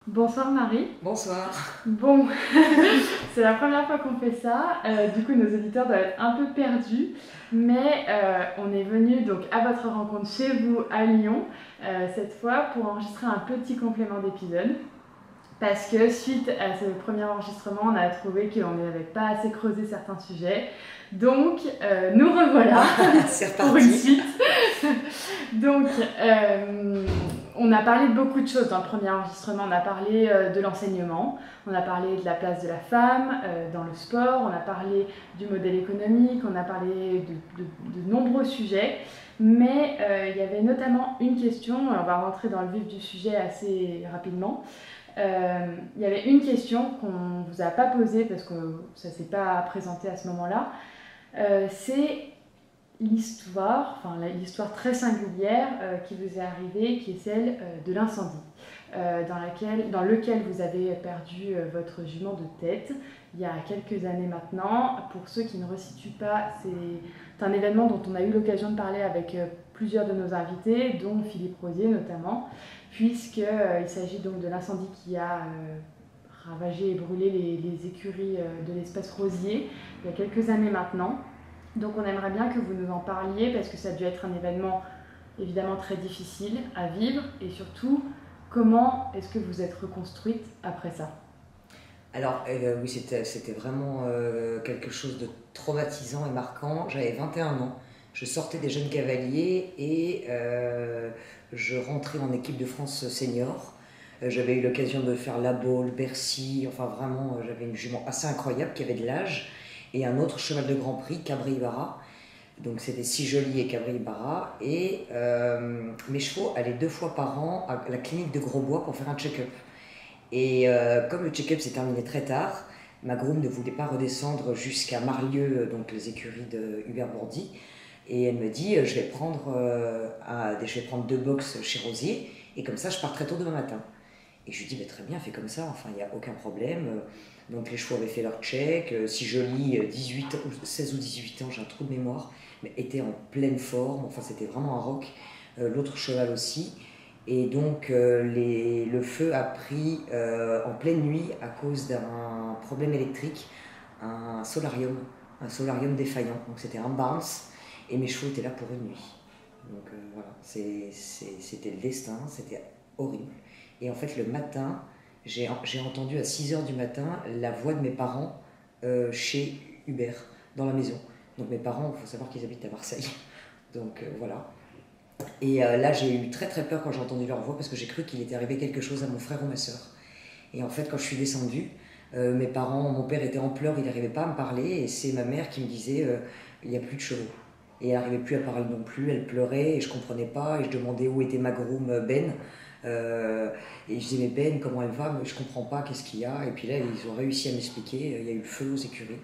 Bonsoir Marie. Bonsoir. Bon, c'est la première fois qu'on fait ça. Du coup, nos auditeurs doivent être un peu perdus, mais on est venu donc à votre rencontre chez vous à Lyon cette fois pour enregistrer un petit complément d'épisode. Parce que suite à ce premier enregistrement, on a trouvé qu'on n'avait pas assez creusé certains sujets. Donc, nous revoilà C'est pour une reparti. suite. Donc, on a parlé de beaucoup de choses dans le premier enregistrement. On a parlé de l'enseignement, on a parlé de la place de la femme dans le sport, on a parlé du modèle économique, on a parlé de nombreux sujets. Mais il y avait notamment une question, on va rentrer dans le vif du sujet assez rapidement. Il y avait une question qu'on ne vous a pas posée parce que ça ne s'est pas présenté à ce moment-là. C'est l'histoire, enfin l'histoire très singulière qui vous est arrivée, qui est celle de l'incendie, dans lequel vous avez perdu votre jument de tête il y a quelques années maintenant. Pour ceux qui ne resituent pas, c'est un événement dont on a eu l'occasion de parler avec plusieurs de nos invités, dont Philippe Rosier notamment, puisqu'il s'agit donc de l'incendie qui a ravagé et brûlé les écuries de l'espèce rosier il y a quelques années maintenant. Donc on aimerait bien que vous nous en parliez parce que ça a dû être un événement évidemment très difficile à vivre et surtout comment est-ce que vous êtes reconstruite après ça? Alors, oui, c'était vraiment quelque chose de traumatisant et marquant. J'avais 21 ans, je sortais des Jeunes Cavaliers et je rentrais en équipe de France senior. J'avais eu l'occasion de faire La Baule, Bercy, enfin vraiment, j'avais une jument assez incroyable qui avait de l'âge et un autre cheval de Grand Prix, Cabri-Ibarra. Donc c'était Si Joli et Cabri-Ibarra. Et mes chevaux allaient 2 fois par an à la clinique de Grosbois pour faire un check-up. Et comme le check-up s'est terminé très tard, ma groom ne voulait pas redescendre jusqu'à Marlieu, donc les écuries de Hubert Bourdi. Et elle me dit, je vais prendre 2 box chez Rosier, et comme ça je pars très tôt demain matin. Et je lui dis, bah, très bien, fais comme ça, enfin il n'y a aucun problème. Donc les chevaux avaient fait leur check, Si Joli, 18 ans, 16 ou 18 ans, j'ai un trou de mémoire, mais était en pleine forme, enfin c'était vraiment un rock. L'autre cheval aussi. Et donc le feu a pris en pleine nuit à cause d'un problème électrique, un solarium, un solarium défaillant. Donc c'était un Barnes et mes chevaux étaient là pour une nuit. Donc voilà, c'était le destin, c'était horrible. Et en fait le matin, j'ai entendu à 6 heures du matin la voix de mes parents chez Hubert, dans la maison. Donc mes parents, il faut savoir qu'ils habitent à Marseille. Donc voilà. Et là, j'ai eu très très peur quand j'ai entendu leur voix parce que j'ai cru qu'il était arrivé quelque chose à mon frère ou ma soeur. Et en fait, quand je suis descendue, mes parents, mon père était en pleurs, il n'arrivait pas à me parler et c'est ma mère qui me disait il n'y a plus de chevaux. Et elle n'arrivait plus à parler non plus, elle pleurait et je ne comprenais pas et je demandais où était ma groom Ben. Et je disais mais Ben, comment elle va? Mais je ne comprends pas, qu'est-ce qu'il y a? Et puis là, ils ont réussi à m'expliquer, il y a eu le feu aux écuries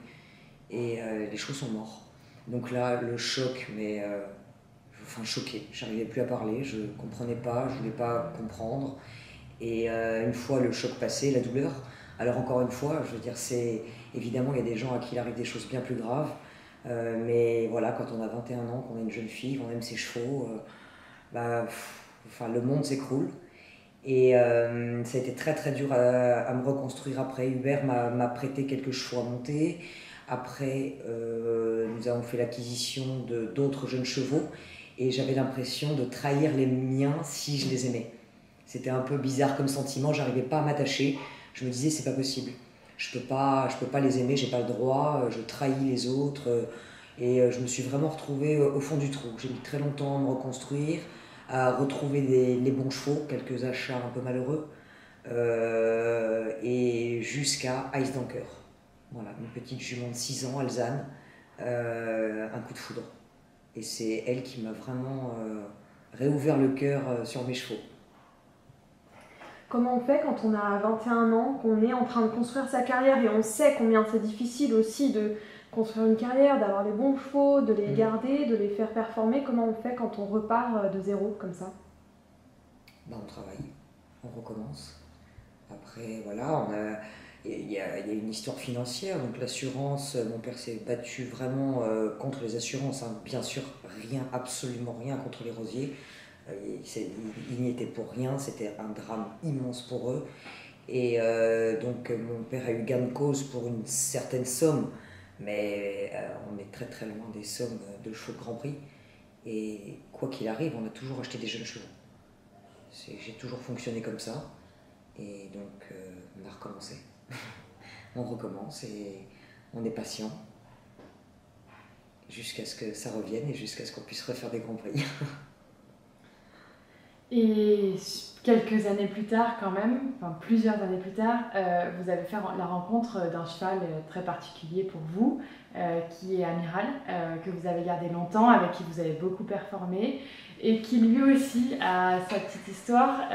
et les chevaux sont morts. Donc là, le choc, mais enfin choqué. J'arrivais plus à parler, je comprenais pas, je voulais pas comprendre. Et une fois le choc passé, la douleur. Alors encore une fois, je veux dire, c'est évidemment il y a des gens à qui il arrive des choses bien plus graves. Mais voilà, quand on a 21 ans, qu'on est une jeune fille, qu'on aime ses chevaux, enfin le monde s'écroule. Et ça a été très très dur à me reconstruire après. Hubert m'a prêté quelques chevaux à monter. Après, nous avons fait l'acquisition de d'autres jeunes chevaux et j'avais l'impression de trahir les miens si je les aimais. C'était un peu bizarre comme sentiment, j'arrivais pas à m'attacher. Je me disais, c'est pas possible. Je peux pas les aimer, j'ai pas le droit, je trahis les autres. Et je me suis vraiment retrouvée au fond du trou. J'ai mis très longtemps à me reconstruire, à retrouver les bons chevaux, quelques achats un peu malheureux, et jusqu'à Ice Danker. Voilà, une petite jument de 6 ans, Alzane, un coup de foudre. Et c'est elle qui m'a vraiment réouvert le cœur sur mes chevaux. Comment on fait quand on a 21 ans, qu'on est en train de construire sa carrière et on sait combien c'est difficile aussi de construire une carrière, d'avoir les bons chevaux, de les garder, de les faire performer? Comment on fait quand on repart de zéro comme ça? Ben, on travaille, on recommence. Après, voilà, il y a une histoire financière, donc l'assurance, mon père s'est battu vraiment contre les assurances, hein. Bien sûr, rien, absolument rien contre les rosiers. Il n'y était pour rien, c'était un drame immense pour eux. Et donc mon père a eu gain de cause pour une certaine somme, mais on est très très loin des sommes de chevaux de Grand Prix. Et quoi qu'il arrive, on a toujours acheté des jeunes chevaux. J'ai toujours fonctionné comme ça. Et donc on a recommencé. On recommence et on est patient jusqu'à ce que ça revienne et jusqu'à ce qu'on puisse refaire des Grands Prix. Et quelques années plus tard, quand même, enfin plusieurs années plus tard, vous avez fait la rencontre d'un cheval très particulier pour vous, qui est Amiral, que vous avez gardé longtemps, avec qui vous avez beaucoup performé, et qui lui aussi a sa petite histoire,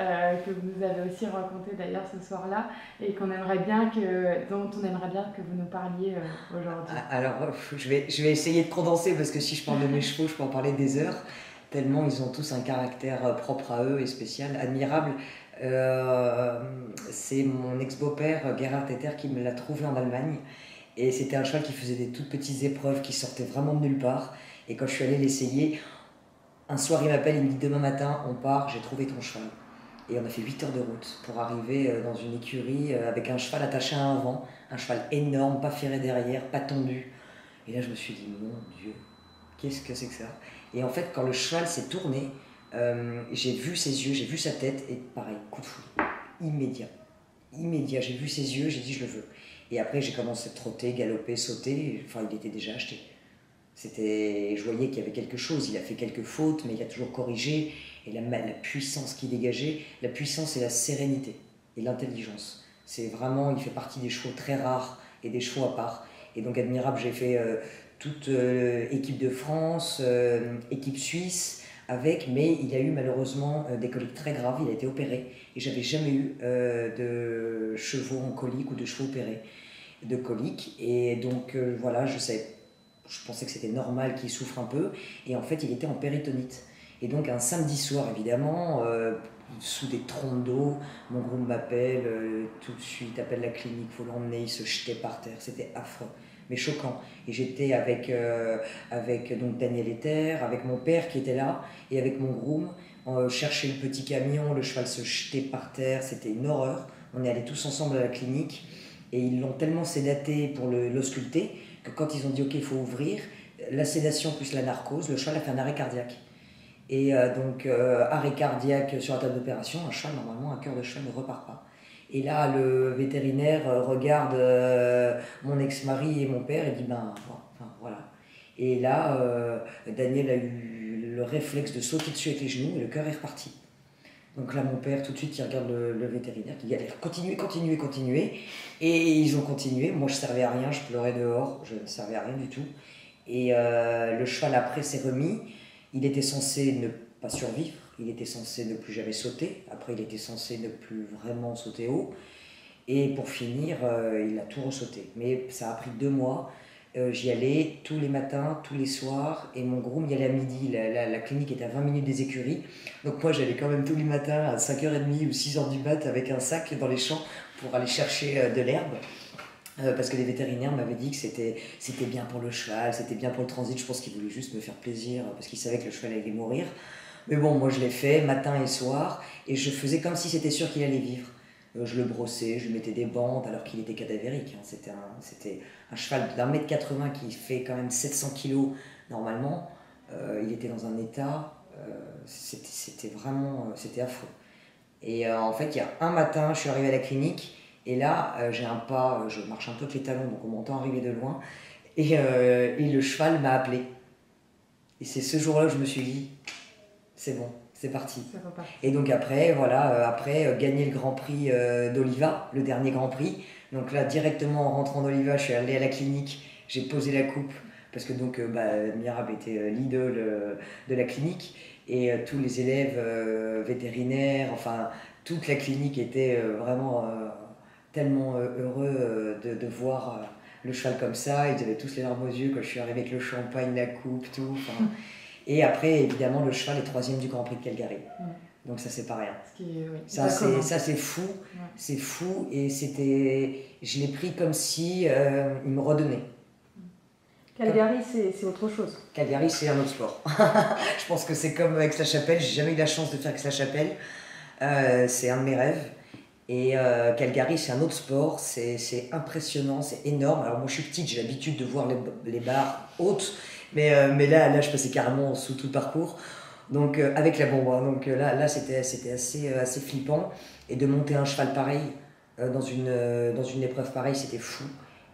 que vous nous avez aussi racontée d'ailleurs ce soir-là, et dont on aimerait bien que vous nous parliez aujourd'hui. Alors, je vais essayer de condenser, parce que si je parle de mes chevaux, je peux en parler des heures. Tellement ils ont tous un caractère propre à eux et spécial, admirable. C'est mon ex-beau-père, Gerhard Etter, qui me l'a trouvé en Allemagne. Et c'était un cheval qui faisait des toutes petites épreuves, qui sortait vraiment de nulle part. Et quand je suis allée l'essayer, un soir il m'appelle, il me dit demain matin, on part, j'ai trouvé ton cheval. Et on a fait 8 heures de route pour arriver dans une écurie avec un cheval attaché à un vent, un cheval énorme, pas ferré derrière, pas tendu. Et là je me suis dit, mon Dieu, qu'est-ce que c'est que ça? Et en fait, quand le cheval s'est tourné, j'ai vu ses yeux, j'ai vu sa tête, et pareil, coup de foudre, immédiat. Immédiat, j'ai vu ses yeux, j'ai dit je le veux. Et après, j'ai commencé à trotter, galoper, sauter, enfin, il était déjà acheté. Je voyais qu'il y avait quelque chose, il a fait quelques fautes, mais il a toujours corrigé, et la puissance qu'il dégageait, la puissance et la sérénité, et l'intelligence. C'est vraiment, il fait partie des chevaux très rares, et des chevaux à part. Et donc, admirable, j'ai fait toute équipe de France, équipe suisse, mais il a eu malheureusement des coliques très graves, il a été opéré, et j'avais jamais eu de chevaux en colique ou de chevaux opérés de coliques, et donc voilà, je pensais que c'était normal qu'il souffre un peu, et en fait il était en péritonite. Et donc un samedi soir évidemment, sous des trompes d'eau, mon groom m'appelle, tout de suite appelle la clinique, faut l'emmener, il se jetait par terre, c'était affreux, mais choquant. Et j'étais avec donc Daniel Etter, avec mon père qui était là, et avec mon groom, on cherchait le petit camion, le cheval se jetait par terre, c'était une horreur. On est allés tous ensemble à la clinique, et ils l'ont tellement sédaté pour l'ausculter, que quand ils ont dit ok, il faut ouvrir, la sédation plus la narcose, le cheval a fait un arrêt cardiaque. Et donc arrêt cardiaque sur la table d'opération, un cheval, normalement un cœur de cheval ne repart pas. Et là, le vétérinaire regarde mon ex-mari et mon père et dit ben voilà. Et là, Daniel a eu le réflexe de sauter dessus avec les genoux et le cœur est reparti. Donc là, mon père, tout de suite, il regarde le vétérinaire qui dit allez, continuez. Et ils ont continué. Moi, je ne servais à rien, je pleurais dehors, je ne servais à rien du tout. Et le cheval, après, s'est remis. Il était censé ne pas survivre, il était censé ne plus jamais sauter. Après, il était censé ne plus vraiment sauter haut. Et pour finir, il a tout ressauté. Mais ça a pris 2 mois. J'y allais tous les matins, tous les soirs, et mon groom y allait à midi. La clinique était à 20 minutes des écuries. Donc moi, j'allais quand même tous les matins à 5h30 ou 6h du mat avec un sac dans les champs pour aller chercher de l'herbe. Parce que les vétérinaires m'avaient dit que c'était bien pour le cheval, c'était bien pour le transit. Je pense qu'ils voulaient juste me faire plaisir parce qu'ils savaient que le cheval allait mourir. Mais bon, moi je l'ai fait matin et soir, et je faisais comme si c'était sûr qu'il allait vivre. Je le brossais, je lui mettais des bandes alors qu'il était cadavérique. C'était un cheval d'1m80 qui fait quand même 700 kg normalement. Il était dans un état, c'était vraiment affreux. Et en fait, il y a un matin, je suis arrivée à la clinique, et là, j'ai un pas, je marche un peu avec les talons, donc on m'entend arriver de loin, et le cheval m'a appelé. Et c'est ce jour-là que je me suis dit, c'est bon, c'est parti. Et donc après, gagner le Grand Prix d'Oliva, le dernier Grand Prix. Donc là, directement en rentrant d'Oliva, je suis allée à la clinique, j'ai posé la coupe, parce que donc Admirable était l'idole de la clinique, et tous les élèves vétérinaires, enfin toute la clinique était vraiment tellement heureux de voir le cheval comme ça. Ils avaient tous les larmes aux yeux quand je suis arrivée avec le champagne, la coupe, tout. Et après, évidemment, le cheval est 3e du Grand Prix de Calgary. Donc ça, c'est pas rien. Ça, c'est fou. Ouais. C'est fou. Et je l'ai pris comme si il me redonnait. Calgary, c'est autre chose. Calgary, c'est un autre sport. Je pense que c'est comme Aix-la-Chapelle. J'ai jamais eu la chance de faire Aix-la-Chapelle. C'est un de mes rêves. Et Calgary, c'est un autre sport, c'est impressionnant, c'est énorme. Alors moi je suis petite, j'ai l'habitude de voir les barres hautes, mais là je passais carrément sous tout le parcours, donc avec la bombe. Hein. Donc là c'était assez flippant. Et de monter un cheval pareil, dans une épreuve pareille, c'était fou.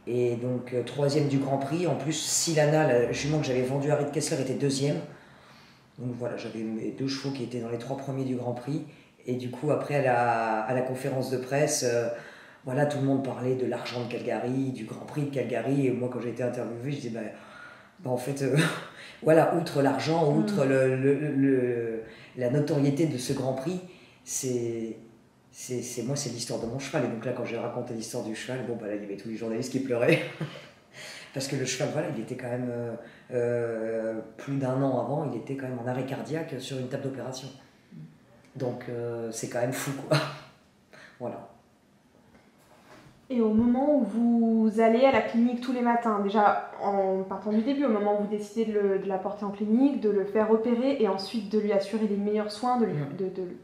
Et donc troisième du Grand Prix, en plus Silana, la jument que j'avais vendue à Reed Kessler, était deuxième. Donc voilà, j'avais mes 2 chevaux qui étaient dans les 3 premiers du Grand Prix. Et du coup, après, à la conférence de presse, voilà, tout le monde parlait de l'argent de Calgary, du Grand Prix de Calgary. Et moi, quand j'ai été interviewé, je disais, en fait, voilà, outre l'argent, outre la notoriété de ce Grand Prix, moi, c'est l'histoire de mon cheval. Et donc là, quand j'ai raconté l'histoire du cheval, là, il y avait tous les journalistes qui pleuraient. Parce que le cheval, voilà, il était quand même, plus d'1 an avant, il était quand même en arrêt cardiaque sur une table d'opération. Donc c'est quand même fou, quoi. Voilà. Et au moment où vous allez à la clinique tous les matins, déjà en partant du début, au moment où vous décidez de la porter en clinique, de le faire opérer et ensuite de lui assurer les meilleurs soins, de le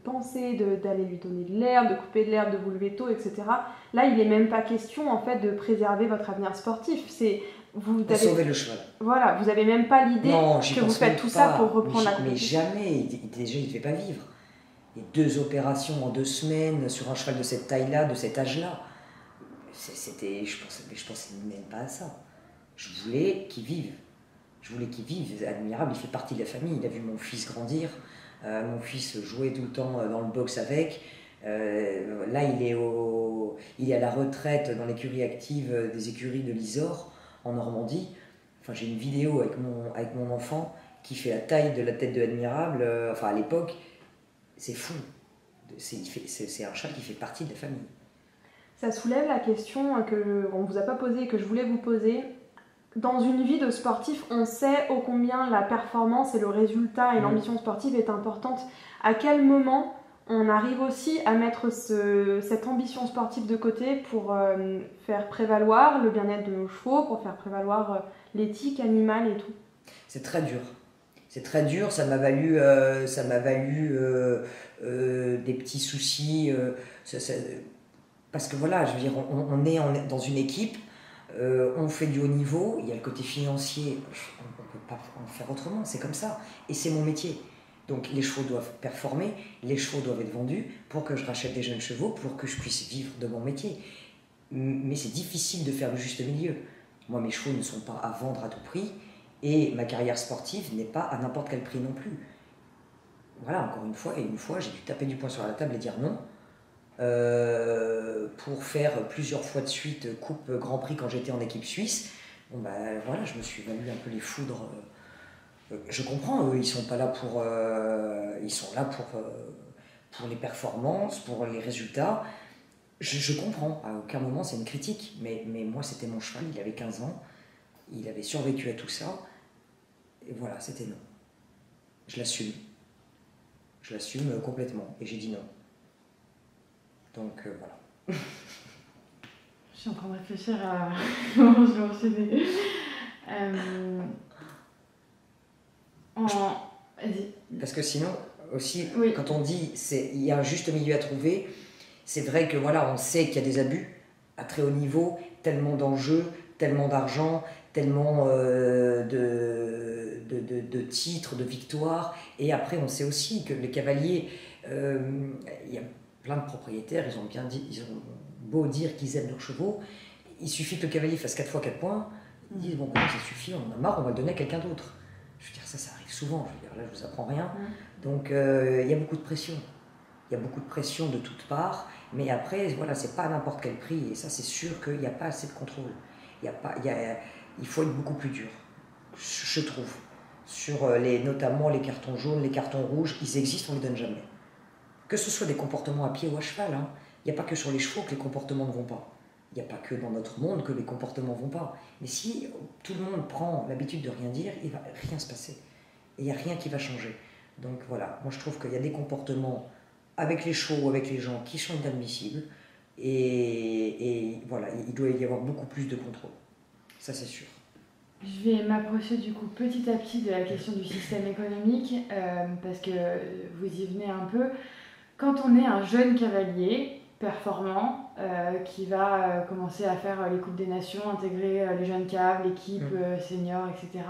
panser, d'aller lui donner de l'herbe, de couper de l'herbe, de vous lever tôt, etc. Là, il n'est même pas question en fait de préserver votre avenir sportif. Vous avez sauver le cheval. Voilà, vous n'avez même pas l'idée que vous faites tout ça pour reprendre la compétition. Mais jamais, déjà il ne devait pas vivre. Et 2 opérations en 2 semaines sur un cheval de cette taille-là, de cet âge-là. Je pensais même pas à ça. Je voulais qu'il vive. Admirable, il fait partie de la famille. Il a vu mon fils grandir. Mon fils jouait tout le temps dans le box avec. Là, il est à la retraite dans l'écurie active des écuries de l'Isor, en Normandie. Enfin, j'ai une vidéo avec mon enfant qui fait la taille de la tête de Admirable. À l'époque, c'est fou. C'est un chat qui fait partie de la famille. Ça soulève la question qu'on ne vous a pas posée et que je voulais vous poser. Dans une vie de sportif, on sait ô combien la performance et le résultat et l'ambition sportive est importante. À quel moment on arrive aussi à mettre cette ambition sportive de côté pour faire prévaloir le bien-être de nos chevaux, pour faire prévaloir l'éthique animale et tout? C'est très dur. C'est très dur, ça m'a valu des petits soucis. Parce que voilà, je veux dire, on est dans une équipe, on fait du haut niveau, il y a le côté financier, on ne peut pas en faire autrement, c'est comme ça. Et c'est mon métier. Donc les chevaux doivent performer, les chevaux doivent être vendus pour que je rachète des jeunes chevaux, pour que je puisse vivre de mon métier. Mais c'est difficile de faire le juste milieu. Moi, mes chevaux ne sont pas à vendre à tout prix, et ma carrière sportive n'est pas à n'importe quel prix non plus. Voilà, encore une fois, j'ai dû taper du poing sur la table et dire non. Pour faire plusieurs fois de suite Coupe Grand Prix quand j'étais en équipe suisse. Voilà, je me suis valu un peu les foudres. Je comprends, eux, ils sont pas là pour... ils sont là pour les performances, pour les résultats. Je comprends, à aucun moment c'est une critique, mais moi c'était mon cheval, il avait 15 ans, il avait survécu à tout ça, et voilà, c'était non. Je l'assume complètement, et j'ai dit non. Donc voilà. Je suis en train de réfléchir à comment je vais enchaîner. Vas-y. Parce que sinon, aussi, oui. Quand on dit il y a un juste milieu à trouver, c'est vrai que voilà, on sait qu'il y a des abus à très haut niveau, tellement d'enjeux, tellement d'argent, tellement de titres, de victoires. Et après, on sait aussi que les cavaliers, il y a plein de propriétaires, ils ont beau dire qu'ils aiment leurs chevaux, il suffit que le cavalier fasse 4 fois 4 points, ils disent ça suffit, on en a marre, on va le donner à quelqu'un d'autre. Je veux dire, ça arrive souvent, je veux dire, là je vous apprends rien. Donc il y a beaucoup de pression. Il y a beaucoup de pression de toutes parts, mais après, voilà, c'est pas à n'importe quel prix, et ça c'est sûr qu'il n'y a pas assez de contrôle. Il faut être beaucoup plus dur, je trouve. Sur notamment les cartons jaunes, les cartons rouges, ils existent, on ne les donne jamais. Que ce soit des comportements à pied ou à cheval, hein. Il n'y a pas que sur les chevaux que les comportements ne vont pas. Il n'y a pas que dans notre monde que les comportements ne vont pas. Mais si tout le monde prend l'habitude de rien dire, il ne va rien se passer. Et il n'y a rien qui va changer. Donc voilà, moi je trouve qu'il y a des comportements avec les chevaux ou avec les gens qui sont inadmissibles. Et voilà, il doit y avoir beaucoup plus de contrôle. Ça c'est sûr. Je vais m'approcher du coup petit à petit de la question du système économique, parce que vous y venez un peu. Quand on est un jeune cavalier, performant, qui va commencer à faire les Coupes des Nations, intégrer les jeunes caves, l'équipe senior, etc.,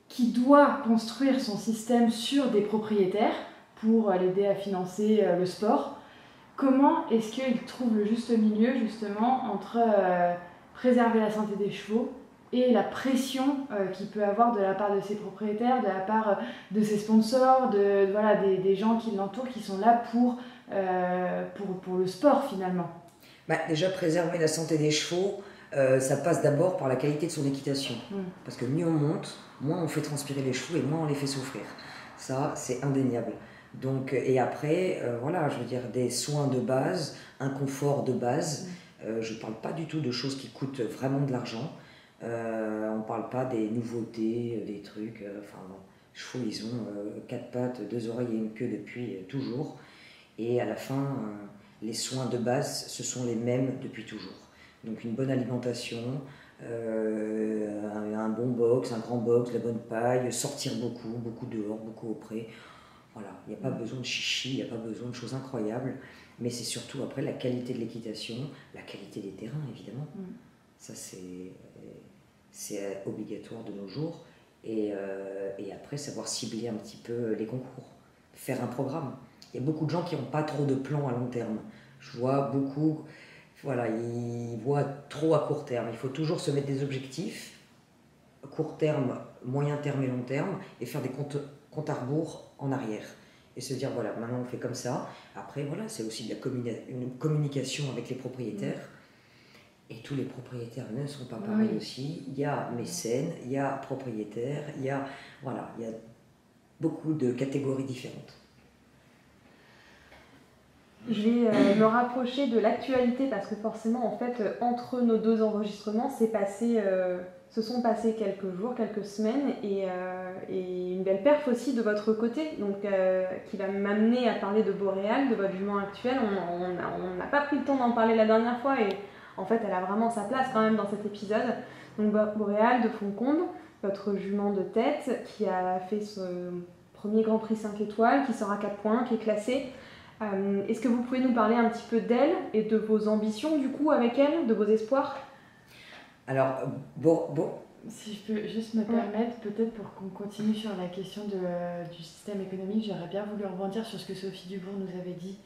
qui doit construire son système sur des propriétaires pour l'aider à financer le sport. Comment est-ce qu'il trouve le juste milieu justement entre préserver la santé des chevaux et la pression qu'il peut avoir de la part de ses propriétaires, de la part de ses sponsors, des gens qui l'entourent, qui sont là pour le sport finalement? Déjà, préserver la santé des chevaux, ça passe d'abord par la qualité de son équitation. Parce que mieux on monte, moins on fait transpirer les chevaux et moins on les fait souffrir. Ça, c'est indéniable. Donc, et après, je veux dire, des soins de base, un confort de base. Je ne parle pas du tout de choses qui coûtent vraiment de l'argent. On ne parle pas des nouveautés, des trucs. Les chevaux, ils ont 4 pattes, 2 oreilles et une queue depuis toujours. Et à la fin, les soins de base, ce sont les mêmes depuis toujours. Donc une bonne alimentation, un bon box, un grand box, la bonne paille, sortir beaucoup dehors, beaucoup au pré. Voilà, il n'y a pas besoin de chichi, il n'y a pas besoin de choses incroyables, mais c'est surtout après la qualité de l'équitation, la qualité des terrains évidemment. Ça c'est obligatoire de nos jours. Et après savoir cibler un petit peu les concours, faire un programme. Il y a beaucoup de gens qui n'ont pas trop de plans à long terme. Je vois beaucoup, ils voient trop à court terme. Il faut toujours se mettre des objectifs, court terme, moyen terme et long terme, et faire des comptes à rebours en arrière. Et se dire, maintenant on fait comme ça. Après, c'est aussi de une communication avec les propriétaires. Et tous les propriétaires ne sont pas pareils aussi. Il y a mécènes, il y a propriétaires, il y a beaucoup de catégories différentes. Je vais me rapprocher de l'actualité parce que forcément, en fait, entre nos 2 enregistrements, se sont passés quelques jours, quelques semaines et une belle perf aussi de votre côté, donc qui va m'amener à parler de Boréal, de votre jument actuelle. On n'a pas pris le temps d'en parler la dernière fois et en fait, elle a vraiment sa place quand même dans cet épisode. Donc Boréal de Foncombe, votre jument de tête qui a fait ce premier Grand Prix 5 étoiles, qui sort à 4 points, qui est classé. Est-ce que vous pouvez nous parler un petit peu d'elle et de vos ambitions du coup avec elle, de vos espoirs? Alors, si je peux juste me permettre, peut-être pour qu'on continue sur la question du système économique, j'aurais bien voulu rebondir sur ce que Sophie Dubourg nous avait dit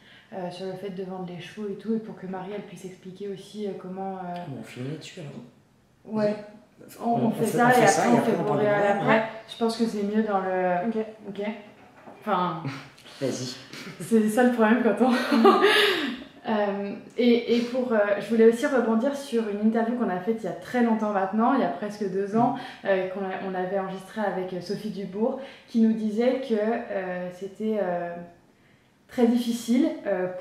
sur le fait de vendre les chevaux et tout, et pour que Marie elle puisse expliquer aussi comment... On finit là-dessus alors. Ouais, on fait ça et après on fait Boréal après. Je pense que c'est mieux dans le... Ok. Enfin... Vas-y. C'est ça le problème quand on... je voulais aussi rebondir sur une interview qu'on a faite il y a très longtemps maintenant, il y a presque 2 ans, qu'on avait enregistrée avec Sophie Dubourg, qui nous disait que c'était très difficile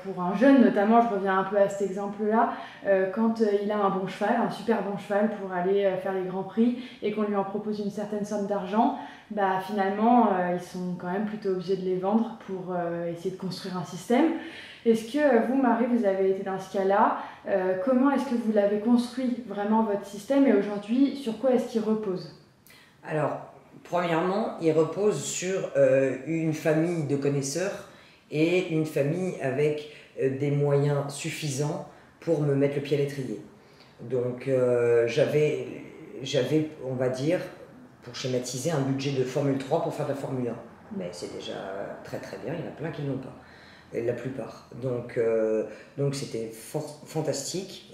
pour un jeune, notamment, je reviens un peu à cet exemple-là, quand il a un bon cheval, un super bon cheval pour aller faire les grands prix et qu'on lui en propose une certaine somme d'argent, finalement, ils sont quand même plutôt obligés de les vendre pour essayer de construire un système. Est-ce que vous, Marie, vous avez été dans ce cas-là? Comment est-ce que vous l'avez construit vraiment votre système et aujourd'hui, sur quoi est-ce qu'il repose? Alors, premièrement, il repose sur une famille de connaisseurs et une famille avec des moyens suffisants pour me mettre le pied à l'étrier. Donc j'avais, on va dire, pour schématiser, un budget de Formule 3 pour faire de la Formule 1. Mais c'est déjà très très bien, il y en a plein qui ne l'ont pas, la plupart. Donc c'était fantastique.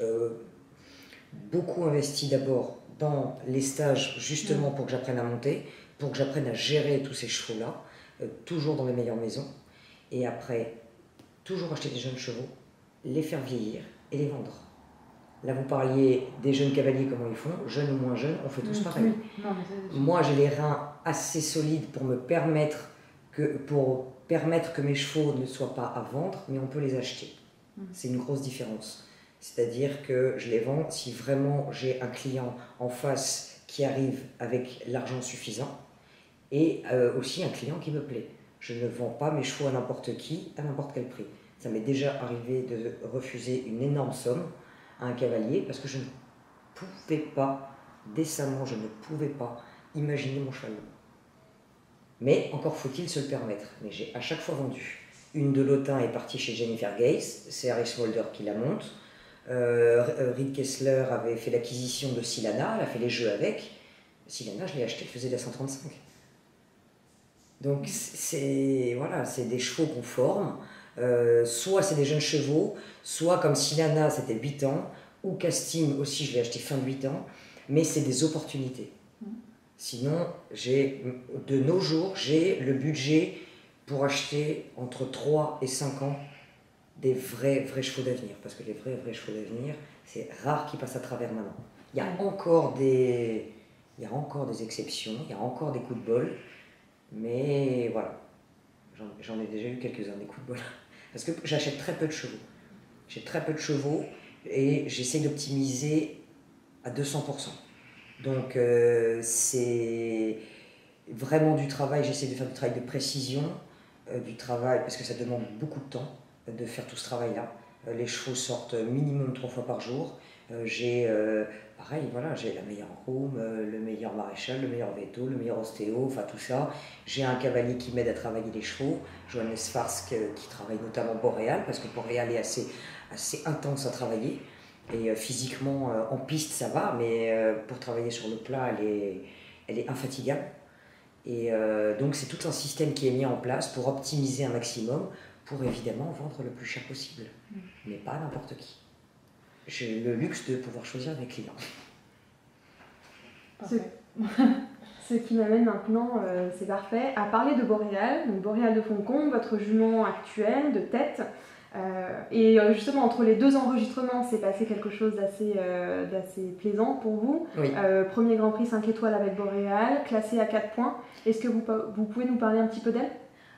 Beaucoup investi d'abord dans les stages, justement pour que j'apprenne à monter, pour que j'apprenne à gérer tous ces chevaux-là, toujours dans les meilleures maisons. Et après, toujours acheter des jeunes chevaux, les faire vieillir et les vendre. Là, vous parliez des jeunes cavaliers, comment ils font, jeunes ou moins jeunes, on fait tous pareil. Oui. Moi, j'ai les reins assez solides pour me permettre que mes chevaux ne soient pas à vendre, mais on peut les acheter. C'est une grosse différence. C'est-à-dire que je les vends si vraiment j'ai un client en face qui arrive avec l'argent suffisant et aussi un client qui me plaît. Je ne vends pas mes chevaux à n'importe qui, à n'importe quel prix. Ça m'est déjà arrivé de refuser une énorme somme à un cavalier parce que je ne pouvais pas, décemment, je ne pouvais pas imaginer mon cheval. Mais encore faut-il se le permettre. Mais j'ai à chaque fois vendu. Une de l'Autun est partie chez Jennifer Gaze, c'est Harris Walder qui la monte. Reed Kessler avait fait l'acquisition de Silana, elle a fait les jeux avec. Silana, je l'ai acheté, elle faisait de la 135. Donc voilà, c'est des chevaux qu'on forme. Soit c'est des jeunes chevaux, soit comme Silana, c'était 8 ans, ou Casting aussi, je l'ai acheté fin de 8 ans, mais c'est des opportunités. Sinon, de nos jours, j'ai le budget pour acheter entre 3 et 5 ans des vrais chevaux d'avenir. Parce que les vrais chevaux d'avenir, c'est rare qu'ils passent à travers maintenant. Il y a encore des exceptions, il y a encore des coups de bol, mais voilà. J'en ai déjà eu quelques-uns, des coups de bol. Parce que j'achète très peu de chevaux. J'ai très peu de chevaux et j'essaie d'optimiser à 200%. Donc c'est vraiment du travail, j'essaie de faire du travail de précision, du travail, parce que ça demande beaucoup de temps de faire tout ce travail-là. Les chevaux sortent minimum 3 fois par jour. Pareil, voilà, j'ai la meilleure groom, le meilleur maréchal, le meilleur veto, le meilleur ostéo, enfin tout ça. J'ai un cavalier qui m'aide à travailler les chevaux, Johannes Farsk, qui travaille notamment Boréal, parce que Boréal est assez intense à travailler. Et physiquement, en piste, ça va, mais pour travailler sur le plat, elle est infatigable. Et donc c'est tout un système qui est mis en place pour optimiser un maximum, pour évidemment vendre le plus cher possible, mais pas n'importe qui. J'ai le luxe de pouvoir choisir mes clients. Ce qui m'amène maintenant, c'est parfait, à parler de Boréal, donc Boréal de Foncombe, votre jument actuelle de tête. Et justement, entre les 2 enregistrements, c'est passé quelque chose d'assez plaisant pour vous. Oui. Premier Grand Prix 5 étoiles avec Boréal, classé à 4 points. Est-ce que vous pouvez nous parler un petit peu d'elle?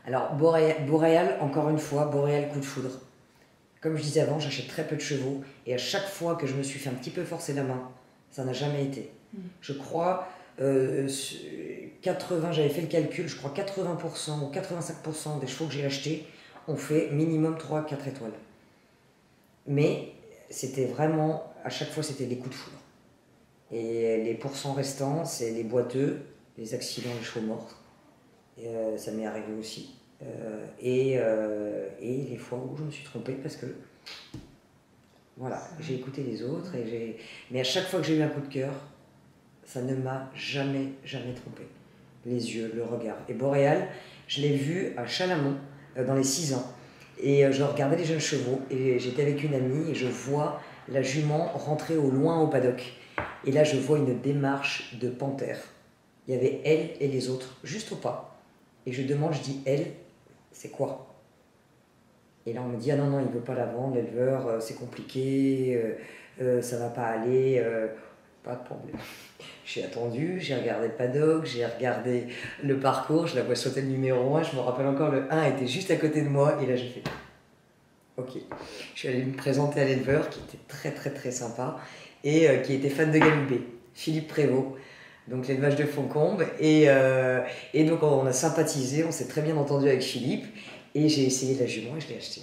Alors, Boréal, encore une fois, Boréal coup de foudre. Comme je disais avant, j'achète très peu de chevaux et à chaque fois que je me suis fait un petit peu forcer la main, ça n'a jamais été. Je crois, 80, j'avais fait le calcul, je crois 80% ou 85% des chevaux que j'ai achetés ont fait minimum 3-4 étoiles. Mais c'était vraiment, à chaque fois, c'était des coups de foudre. Et les pourcents restants, c'est les boiteux, les accidents, les chevaux morts. Et, ça m'est arrivé aussi. Et les fois où je me suis trompée parce que voilà, j'ai écouté les autres mais à chaque fois que j'ai eu un coup de cœur, ça ne m'a jamais trompé. Les yeux, le regard. Et Boréal, je l'ai vu à Chalamont dans les 6 ans et je regardais les jeunes chevaux et j'étais avec une amie et je vois la jument rentrer au loin au paddock et là je vois une démarche de panthère. Il y avait elle et les autres juste au pas et je dis elle, c'est quoi? Et là on me dit ah non il veut pas la vendre, l'éleveur, c'est compliqué, ça va pas aller, pas de problème. J'ai attendu, j'ai regardé le paddock, j'ai regardé le parcours, je la vois sauter le numéro 1, je me rappelle encore le 1 était juste à côté de moi et là j'ai fait ok. Je suis allée me présenter à l'éleveur qui était très sympa et qui était fan de galopé, Philippe Prévost. Donc l'élevage de Foncombe et donc on a sympathisé, on s'est très bien entendu avec Philippe et j'ai essayé la jument et je l'ai achetée.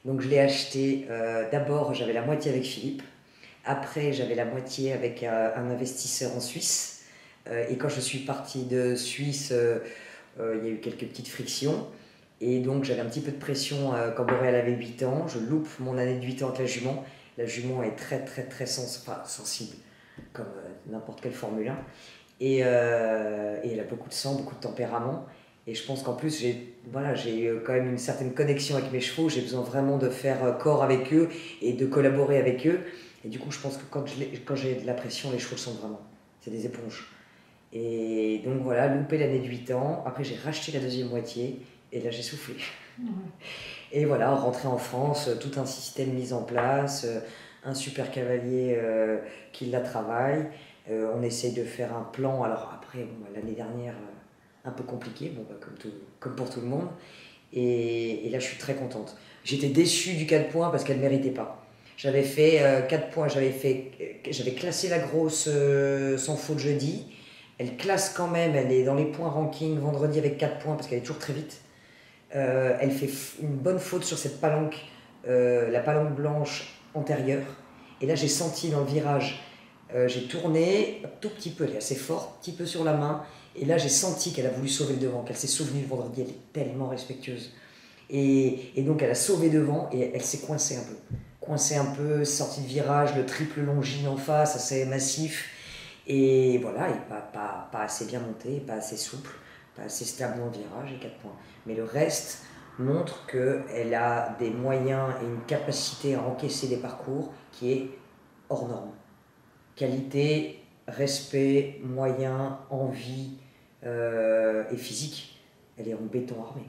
Donc je l'ai achetée, d'abord j'avais la moitié avec Philippe, après j'avais la moitié avec un investisseur en Suisse et quand je suis partie de Suisse, il y a eu quelques petites frictions et donc j'avais un petit peu de pression quand Boréal avait 8 ans, je loupe mon année de 8 ans avec la jument est très sensible comme n'importe quelle Formule 1 et elle a beaucoup de sang, beaucoup de tempérament et je pense qu'en plus j'ai quand même une certaine connexion avec mes chevaux, j'ai besoin vraiment de faire corps avec eux et de collaborer avec eux et du coup je pense que quand j'ai de la pression, les chevaux le sentent vraiment, c'est des éponges et donc voilà, loupé l'année de 8 ans, après j'ai racheté la deuxième moitié et là j'ai soufflé et voilà, rentré en France, tout un système mis en place, un super cavalier qui la travaille. On essaye de faire un plan. Alors après, l'année dernière, un peu compliqué, comme pour tout le monde. Et là, je suis très contente. J'étais déçue du 4 points parce qu'elle ne méritait pas. J'avais fait 4 points, j'avais classé la grosse sans faute jeudi. Elle classe quand même, elle est dans les points ranking vendredi avec 4 points parce qu'elle est toujours très vite. Elle fait une bonne faute sur cette palanque, la palanque blanche antérieure. Et là, j'ai senti dans le virage, j'ai tourné un tout petit peu, elle est assez forte, un petit peu sur la main. Et là, j'ai senti qu'elle a voulu sauver le devant, qu'elle s'est souvenue le vendredi, elle est tellement respectueuse. Et donc elle a sauvé devant et elle s'est coincée un peu. Coincée un peu, sortie de virage, le triple longine en face, assez massif. Et voilà, et pas assez bien monté, pas assez souple, pas assez stable dans le virage et 4 points. Mais le reste montre qu'elle a des moyens et une capacité à encaisser des parcours qui est hors norme. Qualité, respect, moyens, envie et physique. Elle est en béton armé.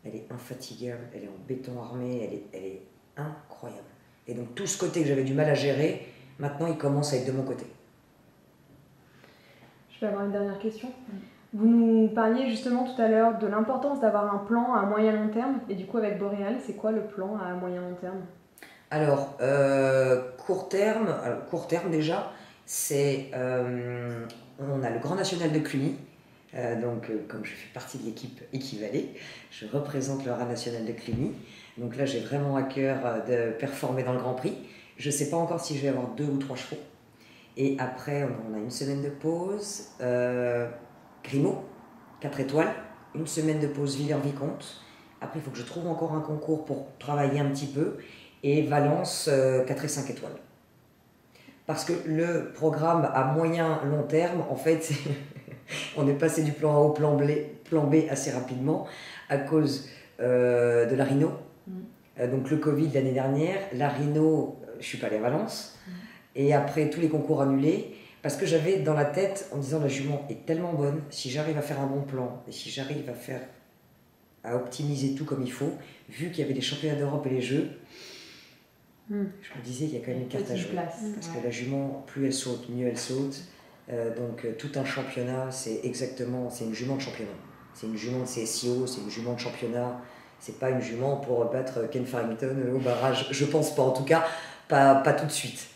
Elle est infatigable, elle est en béton armé, elle est incroyable. Et donc tout ce côté que j'avais du mal à gérer, maintenant il commence à être de mon côté. Je vais avoir une dernière question. Vous nous parliez justement tout à l'heure de l'importance d'avoir un plan à moyen long terme. Et du coup, avec Boréal, c'est quoi le plan à moyen long terme? Alors, court terme déjà, c'est on a le Grand National de Cluny. Comme je fais partie de l'équipe Equivalé, je représente le Grand National de Cluny. Donc là, j'ai vraiment à cœur de performer dans le Grand Prix. Je ne sais pas encore si je vais avoir 2 ou 3 chevaux. Et après, on a une semaine de pause. Grimaud, 4 étoiles. Une semaine de pause Villers-Vicomte. Après, il faut que je trouve encore un concours pour travailler un petit peu. Et Valence, 4 et 5 étoiles. Parce que le programme à moyen long terme, en fait, on est passé du plan A au plan B assez rapidement à cause de la Rhino. Donc le Covid l'année dernière, la Rhino, je ne suis pas allée à Valence. Et après, tous les concours annulés. Parce que j'avais dans la tête, en disant la jument est tellement bonne, si j'arrive à faire un bon plan, et si j'arrive à optimiser tout comme il faut, vu qu'il y avait les championnats d'Europe et les Jeux, je me disais qu'il y a quand même une carte à jouer. Parce que la jument, plus elle saute, mieux elle saute. Tout un championnat, c'est une jument de championnat. C'est une jument de CSIO, c'est une jument de championnat. C'est pas une jument pour battre Ken Farrington au barrage. Je pense pas, en tout cas, pas tout de suite.